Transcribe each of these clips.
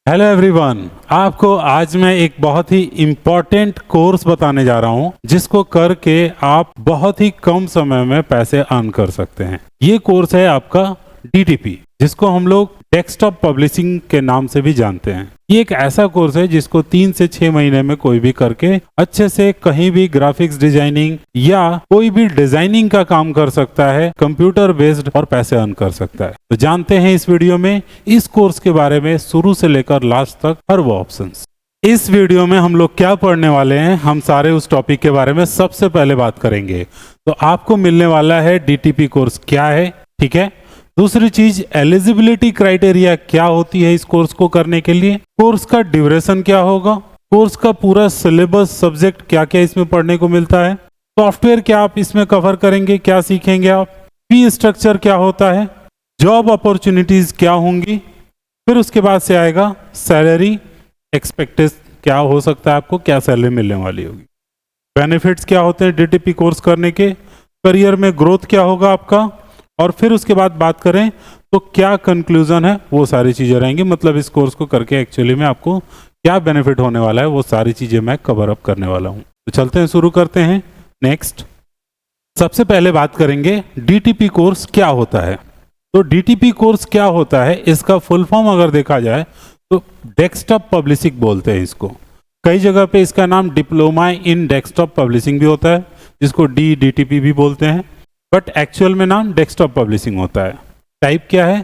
Hello everyone, आपको आज मैं एक बहुत ही इम्पोर्टेंट कोर्स बताने जा रहा हूं जिसको करके आप बहुत ही कम समय में पैसे अर्न कर सकते हैं। ये कोर्स है आपका डीटीपी, जिसको हम लोग डेस्कटॉप पब्लिशिंग के नाम से भी जानते हैं। ये एक ऐसा कोर्स है जिसको 3 से 6 महीने में कोई भी करके अच्छे से कहीं भी ग्राफिक्स डिजाइनिंग या कोई भी डिजाइनिंग का काम कर सकता है, कंप्यूटर बेस्ड, और पैसे अर्न कर सकता है। तो जानते हैं इस वीडियो में इस कोर्स के बारे में शुरू से लेकर लास्ट तक हर वो ऑप्शंस। इस वीडियो में हम लोग क्या पढ़ने वाले हैं, हम सारे उस टॉपिक के बारे में सबसे पहले बात करेंगे। तो आपको मिलने वाला है डीटीपी कोर्स क्या है, ठीक है। दूसरी चीज, एलिजिबिलिटी क्राइटेरिया क्या होती है इस कोर्स को करने के लिए, कोर्स का ड्यूरेशन क्या होगा, कोर्स का पूरा सिलेबस, सब्जेक्ट क्या क्या इसमें पढ़ने को मिलता है, सॉफ्टवेयर क्या आप इसमें कवर करेंगे, क्या सीखेंगे आप, फी स्ट्रक्चर क्या होता है, जॉब अपॉर्चुनिटीज क्या होंगी, फिर उसके बाद से आएगा सैलरी एक्सपेक्टेड क्या हो सकता है, आपको क्या सैलरी मिलने वाली होगी, बेनिफिट्स क्या होते हैं डीटीपी कोर्स करने के, करियर में ग्रोथ क्या होगा आपका, और फिर उसके बाद बात करें तो क्या कंक्लूजन है, वो सारी चीजें रहेंगी। मतलब इस कोर्स को करके एक्चुअली में आपको क्या बेनिफिट होने वाला है, वो सारी चीजें मैं कवर अप करने वाला हूं। तो चलते हैं, शुरू करते हैं। नेक्स्ट, सबसे पहले बात करेंगे डीटीपी कोर्स क्या होता है। तो डीटीपी कोर्स क्या होता है, इसका फुल फॉर्म अगर देखा जाए तो डेस्कटॉप पब्लिशिंग बोलते हैं इसको। कई जगह पे इसका नाम डिप्लोमा इन डेस्कटॉप पब्लिशिंग भी होता है, जिसको डीटीपी भी बोलते हैं, बट एक्चुअल में नाम डेस्कटॉप पब्लिशिंग होता है। टाइप क्या है,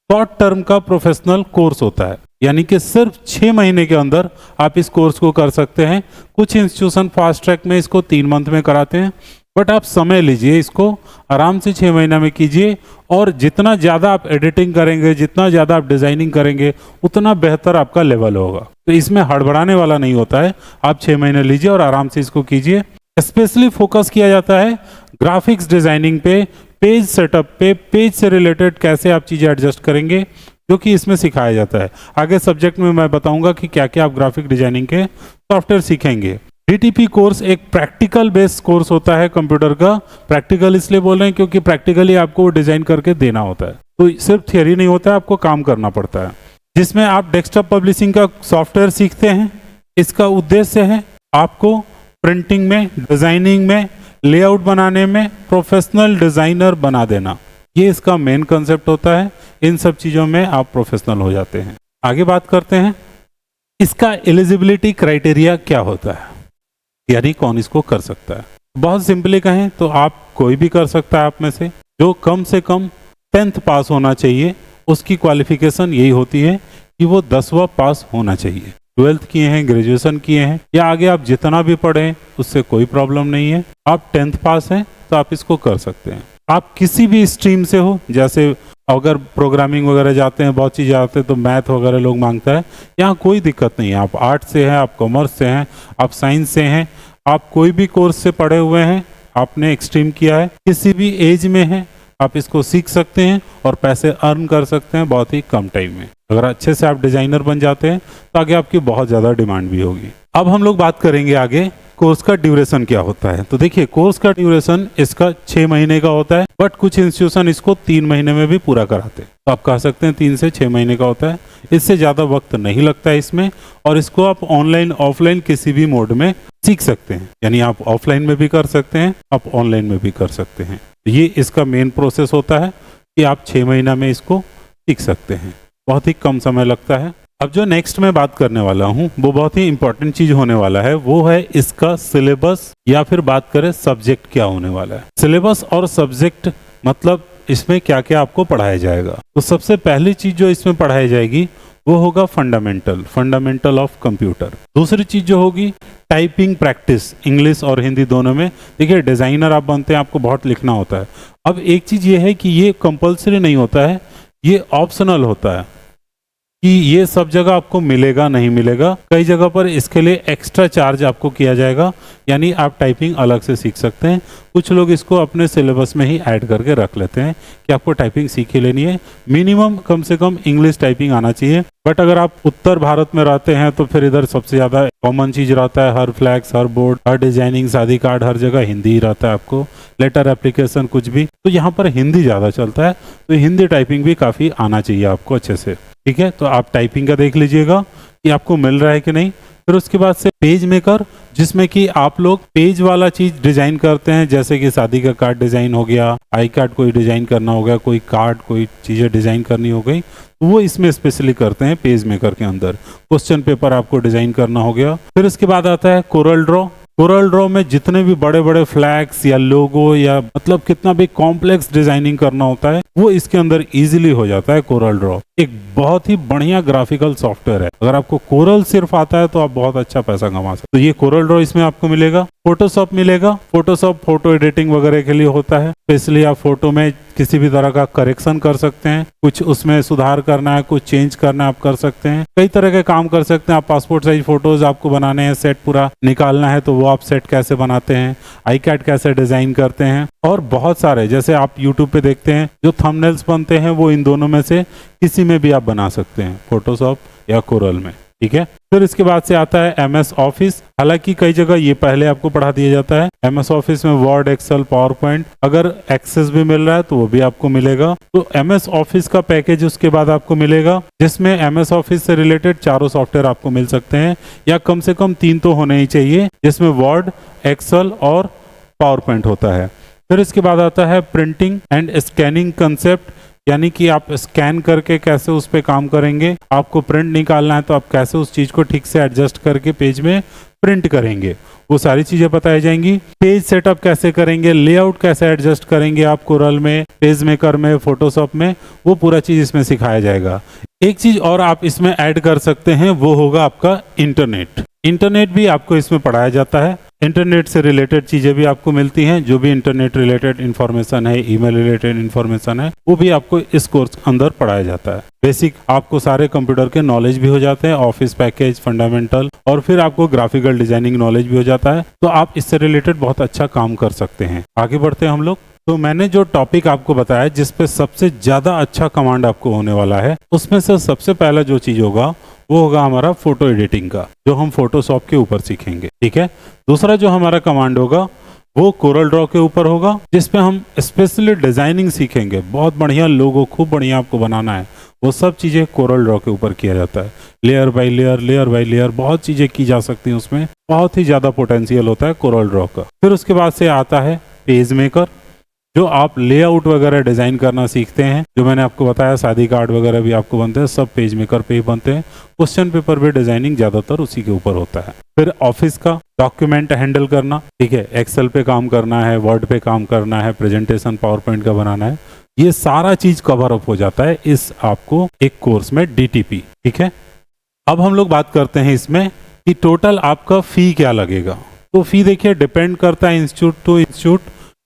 शॉर्ट टर्म का प्रोफेशनल कोर्स होता है, यानी कि सिर्फ 6 महीने के अंदर आप इस कोर्स को कर सकते हैं। कुछ इंस्टीट्यूशन फास्ट ट्रैक में इसको 3 मंथ में कराते हैं, बट आप समय लीजिए, इसको आराम से 6 महीना में कीजिए, और जितना ज़्यादा आप एडिटिंग करेंगे, जितना ज़्यादा आप डिजाइनिंग करेंगे, उतना बेहतर आपका लेवल होगा। तो इसमें हड़बड़ाने वाला नहीं होता है, आप 6 महीने लीजिए और आराम से इसको कीजिए। स्पेशली फोकस किया जाता है ग्राफिक्स डिजाइनिंग पे, पेज सेटअप पे, पेज से रिलेटेड कैसे आप चीज़ें एडजस्ट करेंगे, जो कि इसमें सिखाया जाता है। आगे सब्जेक्ट में मैं बताऊंगा कि क्या क्या आप ग्राफिक डिजाइनिंग के सॉफ्टवेयर सीखेंगे। डीटीपी कोर्स एक प्रैक्टिकल बेस्ड कोर्स होता है कंप्यूटर का। प्रैक्टिकल इसलिए बोल रहे हैं क्योंकि प्रैक्टिकली आपको डिजाइन करके देना होता है, तो सिर्फ थियरी नहीं होता है, आपको काम करना पड़ता है। जिसमें आप डेस्कटॉप पब्लिशिंग का सॉफ्टवेयर सीखते हैं। इसका उद्देश्य है आपको प्रिंटिंग में, डिजाइनिंग में, लेआउट बनाने में प्रोफेशनल डिजाइनर बना देना। ये इसका मेन कंसेप्ट होता है। इन सब चीज़ों में आप प्रोफेशनल हो जाते हैं। आगे बात करते हैं, इसका एलिजिबिलिटी क्राइटेरिया क्या होता है, यानी कौन इसको कर सकता है। बहुत सिंपली कहें तो आप कोई भी कर सकता है आप में से, जो कम से कम 10th पास होना चाहिए। उसकी क्वालिफिकेशन यही होती है कि वो 10वां पास होना चाहिए। 12th किए हैं, ग्रेजुएशन किए हैं, या आगे आप जितना भी पढ़ें उससे कोई प्रॉब्लम नहीं है। आप 10th पास हैं तो आप इसको कर सकते हैं। आप किसी भी स्ट्रीम से हो, जैसे अगर प्रोग्रामिंग वगैरह जाते हैं, बहुत चीज़ आते हैं तो मैथ वगैरह लोग मांगता है, यहाँ कोई दिक्कत नहीं है। आप आर्ट से हैं, आप कॉमर्स से हैं, आप साइंस से हैं, आप कोई भी कोर्स से पढ़े हुए हैं, आपने एक्सट्रीम किया है, किसी भी एज में है, आप इसको सीख सकते हैं और पैसे अर्न कर सकते हैं बहुत ही कम टाइम में। अगर अच्छे से आप डिजाइनर बन जाते हैं तो आगे आपकी बहुत ज़्यादा डिमांड भी होगी। अब हम लोग बात करेंगे आगे कोर्स का ड्यूरेशन क्या होता है। तो देखिए, कोर्स का ड्यूरेशन इसका 6 महीने का होता है, बट कुछ इंस्टीट्यूशन इसको 3 महीने में भी पूरा कराते हैं। तो आप कह सकते हैं 3 से 6 महीने का होता है। इससे ज़्यादा वक्त नहीं लगता है इसमें, और इसको आप ऑनलाइन ऑफलाइन किसी भी मोड में सीख सकते हैं। यानी आप ऑफलाइन में भी कर सकते हैं, आप ऑनलाइन में भी कर सकते हैं। ये इसका मेन प्रोसेस होता है कि आप 6 महीना में इसको सीख सकते हैं, बहुत ही कम समय लगता है। अब जो नेक्स्ट मैं बात करने वाला हूँ वो बहुत ही इंपॉर्टेंट चीज होने वाला है, वो है इसका सिलेबस, या फिर बात करें सब्जेक्ट क्या होने वाला है। सिलेबस और सब्जेक्ट मतलब इसमें क्या क्या आपको पढ़ाया जाएगा। तो सबसे पहली चीज जो इसमें पढ़ाई जाएगी वो होगा फंडामेंटल ऑफ कंप्यूटर। दूसरी चीज जो होगी टाइपिंग प्रैक्टिस, इंग्लिश और हिंदी दोनों में। देखिए, डिजाइनर आप बनते हैं, आपको बहुत लिखना होता है। अब एक चीज ये है कि ये कंपल्सरी नहीं होता है, ये ऑप्शनल होता है कि ये सब जगह आपको मिलेगा नहीं मिलेगा। कई जगह पर इसके लिए एक्स्ट्रा चार्ज आपको किया जाएगा, यानी आप टाइपिंग अलग से सीख सकते हैं। कुछ लोग इसको अपने सिलेबस में ही ऐड करके रख लेते हैं कि आपको टाइपिंग सीख ही लेनी है। मिनिमम कम से कम इंग्लिश टाइपिंग आना चाहिए। बट अगर आप उत्तर भारत में रहते हैं तो फिर इधर सबसे ज़्यादा कॉमन चीज़ रहता है, हर फ्लैक्स, हर बोर्ड, हर डिजाइनिंग, शादी कार्ड, हर जगह हिंदी ही रहता है आपको, लेटर एप्लीकेशन कुछ भी। तो यहाँ पर हिंदी ज़्यादा चलता है, तो हिंदी टाइपिंग भी काफ़ी आना चाहिए आपको अच्छे से। ठीक है, तो आप टाइपिंग का देख लीजिएगा कि आपको मिल रहा है कि नहीं। फिर उसके बाद से पेज मेकर, जिसमें कि आप लोग पेज वाला चीज डिजाइन करते हैं, जैसे कि शादी का कार्ड डिजाइन हो गया, आई कार्ड कोई डिजाइन करना हो गया, कोई कार्ड कोई चीजें डिजाइन करनी हो गई, तो वो इसमें स्पेशली करते हैं पेज मेकर के अंदर। क्वेश्चन पेपर आपको डिजाइन करना हो गया। फिर उसके बाद आता है कोरल ड्रॉ। कोरल ड्रॉ में जितने भी बड़े बड़े फ्लैग्स या लोगो या मतलब कितना भी कॉम्प्लेक्स डिजाइनिंग करना होता है वो इसके अंदर इजीली हो जाता है। कोरल ड्रॉ एक बहुत ही बढ़िया ग्राफिकल सॉफ्टवेयर है। अगर आपको कोरल सिर्फ आता है तो आप बहुत अच्छा पैसा कमा सकते हो। तो ये कोरल ड्रॉ इसमें आपको मिलेगा। फोटोशॉप मिलेगा। फोटोशॉप फोटो एडिटिंग वगैरह के लिए होता है, स्पेशली आप फोटो में किसी भी तरह का करेक्शन कर सकते हैं, कुछ उसमें सुधार करना है, कुछ चेंज करना है, आप कर सकते हैं। कई तरह के काम कर सकते हैं। आप पासपोर्ट साइज फोटोज आपको बनाने हैं, सेट पूरा निकालना है, तो वो आप सेट कैसे बनाते हैं, आई कैड कैसे डिजाइन करते हैं, और बहुत सारे जैसे आप यूट्यूब पे देखते हैं जो थंबनेल्स बनते हैं वो इन दोनों में से किसी में भी आप बना सकते हैं, फोटोशॉप या कोरल में। ठीक है। फिर इसके बाद से आता है एमएस ऑफिस। हालांकि कई जगह ये पहले आपको पढ़ा दिया जाता है। एमएस ऑफिस में वर्ड, एक्सेल, पावर पॉइंट, अगर एक्सेस भी मिल रहा है तो वो भी आपको मिलेगा। तो एमएस ऑफिस का पैकेज उसके बाद आपको मिलेगा, जिसमें एमएस ऑफिस से रिलेटेड चारों सॉफ्टवेयर आपको मिल सकते हैं, या कम से कम 3 तो होने ही चाहिए, जिसमें वर्ड, एक्सेल और पावर पॉइंट होता है। फिर इसके बाद आता है प्रिंटिंग एंड स्कैनिंग कंसेप्ट, यानी कि आप स्कैन करके कैसे उस पर काम करेंगे, आपको प्रिंट निकालना है तो आप कैसे उस चीज को ठीक से एडजस्ट करके पेज में प्रिंट करेंगे, वो सारी चीजें बताई जाएंगी। पेज सेटअप कैसे करेंगे, लेआउट कैसे एडजस्ट करेंगे आप कोरल में, पेज मेकर में, फोटोशॉप में, वो पूरा चीज इसमें सिखाया जाएगा। एक चीज और आप इसमें ऐड कर सकते हैं, वो होगा आपका इंटरनेट। इंटरनेट भी आपको इसमें पढ़ाया जाता है। इंटरनेट से रिलेटेड चीजें भी आपको मिलती हैं, जो भी इंटरनेट रिलेटेड इंफॉर्मेशन है, ईमेल रिलेटेड इंफॉर्मेशन है, वो भी आपको इस कोर्स के अंदर पढ़ाया जाता है। बेसिक आपको सारे कंप्यूटर के नॉलेज भी हो जाते हैं, ऑफिस पैकेज, फंडामेंटल, और फिर आपको ग्राफिकल डिजाइनिंग नॉलेज भी हो जाता है। तो आप इससे रिलेटेड बहुत अच्छा काम कर सकते हैं। आगे बढ़ते हैं हम लोग। तो मैंने जो टॉपिक आपको बताया जिसपे सबसे ज्यादा अच्छा कमांड आपको होने वाला है, उसमें से सबसे पहला जो चीज होगा वो होगा हमारा फोटो एडिटिंग का, जो हम फोटोशॉप के ऊपर सीखेंगे। ठीक है। दूसरा जो हमारा कमांड होगा वो कोरल ड्रॉ के ऊपर होगा, जिसपे हम स्पेशली डिजाइनिंग सीखेंगे। बहुत बढ़िया लोगो खूब बढ़िया आपको बनाना है, वो सब चीजें कोरल ड्रॉ के ऊपर किया जाता है। Layer by layer, layer by layer, बहुत चीजें की जा सकती हैं उसमें, बहुत ही ज्यादा पोटेंशियल होता है कोरल ड्रॉ का। फिर उसके बाद से आता है पेज मेकर, जो आप लेआउट वगैरह डिजाइन करना सीखते हैं। जो मैंने आपको बताया शादी कार्ड वगैरह भी आपको बनते हैं, सब पेज मेकर पे ही बनते हैं। क्वेश्चन पेपर भी डिजाइनिंग ज्यादातर उसी के ऊपर होता है। फिर ऑफिस का डॉक्यूमेंट हैंडल करना, ठीक है, एक्सेल पे काम करना है, वर्ड पे काम करना है, प्रेजेंटेशन पावर पॉइंट का बनाना है, ये सारा चीज कवर अप हो जाता है इस आपको एक कोर्स में, डीटीपी। ठीक है। अब हम लोग बात करते हैं इसमें कि टोटल आपका फी क्या लगेगा। तो फी देखिए डिपेंड करता है इंस्टीट्यूट टू इंस्टीट्यूट,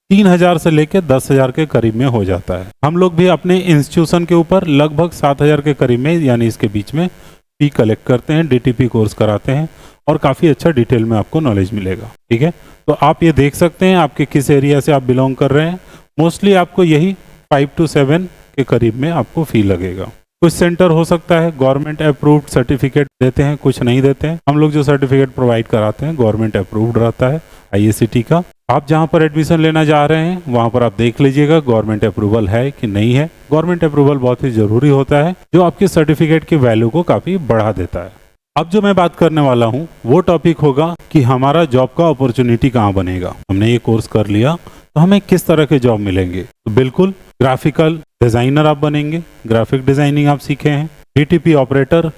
3,000 से लेकर 10,000 के करीब में हो जाता है। हम लोग भी अपने इंस्टीट्यूशन के ऊपर लगभग 7,000 के करीब में, यानी इसके बीच में फी कलेक्ट करते हैं, डीटीपी कोर्स कराते हैं, और काफ़ी अच्छा डिटेल में आपको नॉलेज मिलेगा। ठीक है। तो आप ये देख सकते हैं आपके किस एरिया से आप बिलोंग कर रहे हैं। मोस्टली आपको यही 5 to 7 के करीब में आपको फी लगेगा। कुछ सेंटर हो सकता है गवर्नमेंट अप्रूव्ड सर्टिफिकेट देते हैं, कुछ नहीं देते हैं। हम लोग जो सर्टिफिकेट प्रोवाइड कराते हैं गवर्नमेंट अप्रूव्ड रहता है, IACT का। आप जहां पर एडमिशन लेना चाह रहे हैं वहां पर आप देख लीजिएगा गवर्नमेंट अप्रूवल है कि नहीं है। गवर्नमेंट अप्रूवल बहुत ही जरूरी होता है, जो आपके सर्टिफिकेट की वैल्यू को काफी बढ़ा देता है। अब जो मैं बात करने वाला हूं वो टॉपिक होगा कि हमारा जॉब का अपॉर्चुनिटी कहाँ बनेगा। हमने ये कोर्स कर लिया तो हमें किस तरह के जॉब मिलेंगे। तो बिल्कुल ग्राफिकल डिजाइनर आप बनेंगे, ग्राफिक डिजाइनिंग आप सीखे हैं। डीटीपी ऑपरेटर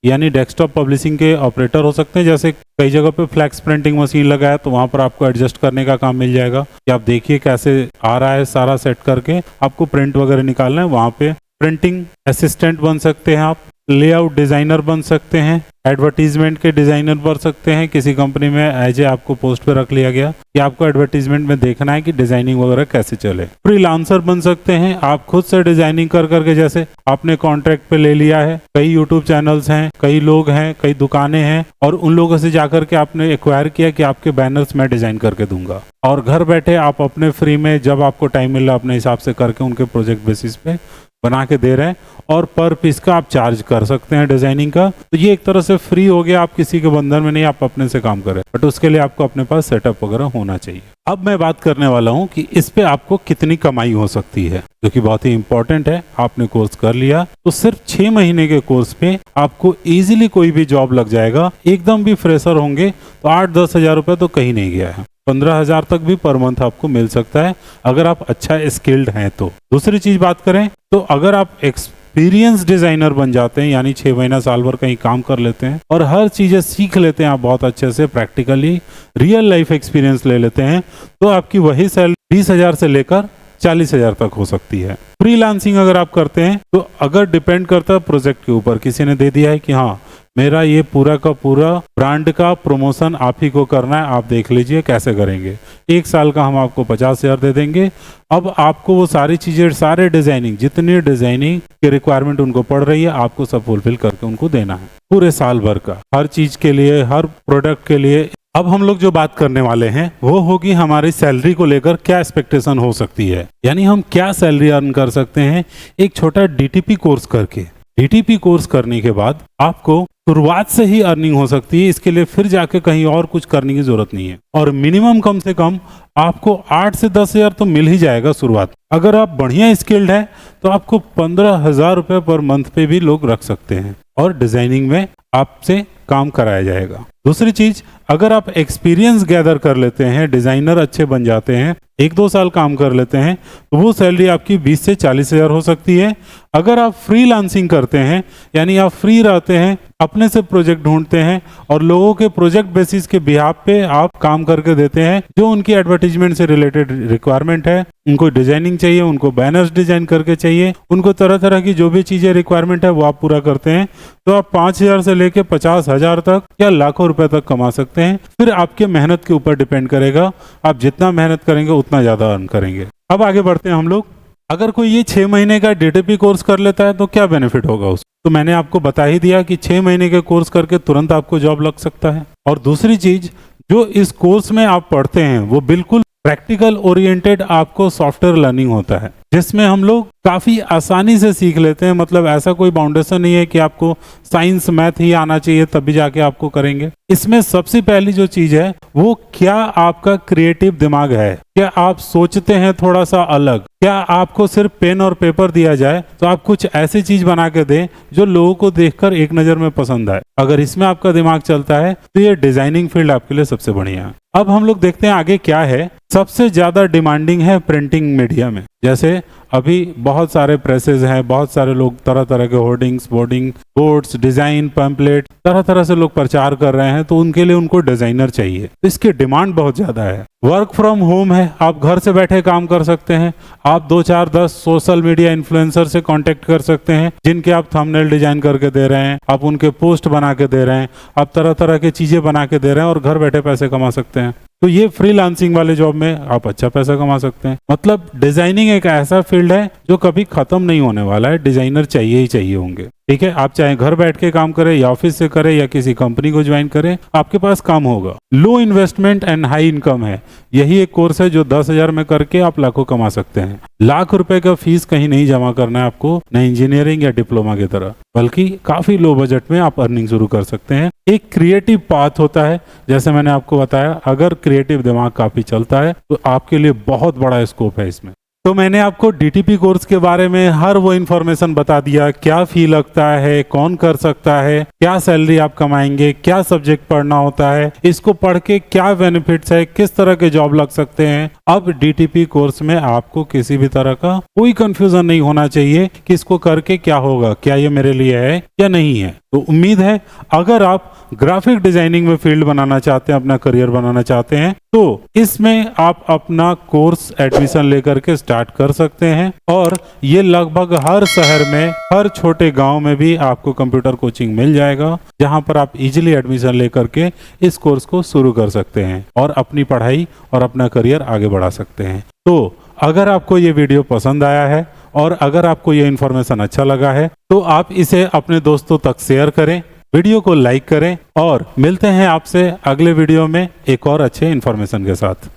यानी डेस्कटॉप पब्लिशिंग के ऑपरेटर हो सकते हैं। जैसे कई जगह पे फ्लैक्स प्रिंटिंग मशीन लगा है तो वहां पर आपको एडजस्ट करने का काम मिल जाएगा कि आप देखिए कैसे आ रहा है, सारा सेट करके आपको प्रिंट वगैरह निकालना है। वहां पे प्रिंटिंग असिस्टेंट बन सकते हैं आप, लेआउट डिजाइनर बन सकते हैं, एडवर्टीजमेंट के डिजाइनर बन सकते हैं। किसी कंपनी में एज ए आपको पोस्ट पे रख लिया गया कि आपको एडवर्टीजमेंट में देखना है कि डिजाइनिंग वगैरह कैसे चले। फ्रीलांसर बन सकते हैं, आप खुद से डिजाइनिंग कर करके, जैसे आपने कॉन्ट्रैक्ट पे ले लिया है। कई यूट्यूब चैनल्स हैं, कई लोग हैं, कई दुकानें हैं, और उन लोगों से जाकर के आपने एक्वायर किया कि आपके बैनर्स मैं डिजाइन करके दूंगा, और घर बैठे आप अपने फ्री में जब आपको टाइम मिल रहा अपने हिसाब से करके उनके प्रोजेक्ट बेसिस पे बना के दे रहे हैं और पर पीस का आप चार्ज कर सकते हैं डिजाइनिंग का। तो ये एक तरह से फ्री हो गया, आप किसी के बंधन में नहीं, आप अपने से काम करें, बट उसके लिए आपको अपने पास सेटअप वगैरह होना चाहिए। अब मैं बात करने वाला हूँ कि इस पे आपको कितनी कमाई हो सकती है, जो कि बहुत ही इंपॉर्टेंट है। आपने कोर्स कर लिया तो सिर्फ 6 महीने के कोर्स पे आपको इजीली कोई भी जॉब लग जाएगा। एकदम भी फ्रेशर होंगे तो 8-10 हजार रुपए तो कहीं नहीं गया है, 15,000 तक भी पर मंथ आपको मिल सकता है अगर आप अच्छा स्किल्ड हैं तो। दूसरी चीज बात करें तो अगर आप एक्सपीरियंस डिजाइनर बन जाते हैं, यानी 6 महीना साल भर कहीं काम कर लेते हैं और हर चीजें सीख लेते हैं आप बहुत अच्छे से, प्रैक्टिकली रियल लाइफ एक्सपीरियंस ले लेते हैं, तो आपकी वही सैलरी 20,000 से लेकर 40,000 तक हो सकती है। फ्रीलांसिंग अगर आप करते हैं तो अगर डिपेंड करता है प्रोजेक्ट के ऊपर, किसी ने दे दिया है कि हाँ मेरा ये पूरा का पूरा ब्रांड का प्रमोशन आप ही को करना है, आप देख लीजिए कैसे करेंगे, 1 साल का हम आपको 50,000 दे देंगे। अब आपको वो सारी चीजें, सारे डिजाइनिंग, जितनी डिजाइनिंग की रिक्वायरमेंट उनको पड़ रही है, आपको सब फुलफिल करके उनको देना है पूरे साल भर का, हर चीज के लिए, हर प्रोडक्ट के लिए। अब हम लोग जो बात करने वाले हैं वो होगी हमारी सैलरी को लेकर क्या एक्सपेक्टेशन हो सकती है, यानी हम क्या सैलरी अर्न कर सकते हैं एक छोटा डीटीपी कोर्स करके। डीटीपी कोर्स करने के बाद आपको शुरुआत से ही अर्निंग हो सकती है, इसके लिए फिर जाके कहीं और कुछ करने की जरूरत नहीं है, और मिनिमम कम से कम आपको 8 से 10 हजार तो मिल ही जाएगा शुरुआत। अगर आप बढ़िया स्किल्ड है तो आपको 15,000 रुपए पर मंथ पे भी लोग रख सकते हैं और डिजाइनिंग में आपसे काम कराया जाएगा। दूसरी चीज, अगर आप एक्सपीरियंस गैदर कर लेते हैं, डिजाइनर अच्छे बन जाते हैं, 1-2 साल काम कर लेते हैं, तो वो सैलरी आपकी 20 से 40 हजार हो सकती है। अगर आप फ्रीलांसिंग करते हैं, यानी आप फ्री रहते हैं, अपने से प्रोजेक्ट ढूंढते हैं और लोगों के प्रोजेक्ट बेसिस के बिहाफ पे आप काम करके देते हैं, जो उनकी एडवर्टीजमेंट से रिलेटेड रिक्वायरमेंट है, उनको डिजाइनिंग चाहिए, उनको बैनर्स डिजाइन करके चाहिए, उनको तरह तरह की जो भी चीजें रिक्वायरमेंट है वो आप पूरा करते हैं, तो आप 5,000 से लेके 50,000 तक या लाखों रुपए तक कमा सकते हैं। फिर आपके मेहनत के ऊपर डिपेंड करेगा, आप जितना मेहनत करेंगे उतना ज्यादा अर्न करेंगे। अब आगे बढ़ते हैं हम लोग। अगर कोई ये 6 महीने का डीटीपी कोर्स कर लेता है तो क्या बेनिफिट होगा उसको, तो मैंने आपको बता ही दिया कि 6 महीने के कोर्स करके तुरंत आपको जॉब लग सकता है। और दूसरी चीज, जो इस कोर्स में आप पढ़ते हैं वो बिल्कुल प्रैक्टिकल ओरिएंटेड आपको सॉफ्टवेयर लर्निंग होता है, जिसमें हम लोग काफी आसानी से सीख लेते हैं। मतलब ऐसा कोई बाउंडेशन नहीं है कि आपको साइंस मैथ ही आना चाहिए तभी जाके आपको करेंगे। इसमें सबसे पहली जो चीज है वो क्या आपका क्रिएटिव दिमाग है, क्या आप सोचते हैं थोड़ा सा अलग, क्या आपको सिर्फ पेन और पेपर दिया जाए तो आप कुछ ऐसी चीज बना के दें जो लोगों को देखकर एक नजर में पसंद आए। अगर इसमें आपका दिमाग चलता है तो ये डिजाइनिंग फील्ड आपके लिए सबसे बढ़िया है। अब हम लोग देखते हैं आगे क्या है। सबसे ज्यादा डिमांडिंग है प्रिंटिंग मीडिया में, जैसे अभी बहुत सारे प्रेसेस हैं, बहुत सारे लोग तरह तरह के hoardings, boarding, boards, design, pamphlet, तरह तरह से लोग प्रचार कर रहे हैं, तो उनके लिए उनको डिजाइनर चाहिए, तो इसकी डिमांड बहुत ज्यादा है। वर्क फ्रॉम होम है, आप घर से बैठे काम कर सकते हैं। आप 2-4-10 सोशल मीडिया इन्फ्लुएंसर से कांटेक्ट कर सकते हैं, जिनके आप थंबनेल डिजाइन करके दे रहे हैं, आप उनके पोस्ट बना के दे रहे हैं, आप तरह तरह की चीजें बना के दे रहे हैं और घर बैठे पैसे कमा सकते हैं। तो ये फ्रीलांसिंग वाले जॉब में आप अच्छा पैसा कमा सकते हैं। मतलब डिजाइनिंग एक ऐसा फील्ड है जो कभी खत्म नहीं होने वाला है, डिजाइनर चाहिए ही चाहिए होंगे। ठीक है, आप चाहे घर बैठ के काम करें या ऑफिस से करें या किसी कंपनी को ज्वाइन करें, आपके पास काम होगा। लो इन्वेस्टमेंट एंड हाई इनकम है, यही एक कोर्स है जो 10,000 में करके आप लाखों कमा सकते हैं। लाख रुपए का फीस कहीं नहीं जमा करना है आपको, न इंजीनियरिंग या डिप्लोमा की तरह, बल्कि काफी लो बजट में आप अर्निंग शुरू कर सकते हैं। एक क्रिएटिव पाथ होता है, जैसे मैंने आपको बताया, अगर क्रिएटिव दिमाग काफी चलता है तो आपके लिए बहुत बड़ा स्कोप है इसमें। तो मैंने आपको डीटीपी कोर्स के बारे में हर वो इन्फॉर्मेशन बता दिया, क्या फी लगता है, कौन कर सकता है, क्या सैलरी आप कमाएंगे, क्या सब्जेक्ट पढ़ना होता है, इसको पढ़ के क्या बेनिफिट्स है, किस तरह के जॉब लग सकते हैं। अब डीटीपी कोर्स में आपको किसी भी तरह का कोई कंफ्यूजन नहीं होना चाहिए कि इसको करके क्या होगा, क्या ये मेरे लिए है या नहीं है। तो उम्मीद है अगर आप ग्राफिक डिजाइनिंग में फील्ड बनाना चाहते हैं, अपना करियर बनाना चाहते हैं, तो इसमें आप अपना कोर्स एडमिशन लेकर के स्टार्ट कर सकते हैं। और ये लगभग हर शहर में, हर छोटे गांव में भी आपको कंप्यूटर कोचिंग मिल जाएगा, जहां पर आप इजीली एडमिशन लेकर के इस कोर्स को शुरू कर सकते हैं और अपनी पढ़ाई और अपना करियर आगे बढ़ा सकते हैं। तो अगर आपको ये वीडियो पसंद आया है और अगर आपको ये इन्फॉर्मेशन अच्छा लगा है तो आप इसे अपने दोस्तों तक शेयर करें, वीडियो को लाइक करें और मिलते हैं आपसे अगले वीडियो में एक और अच्छे इन्फॉर्मेशन के साथ।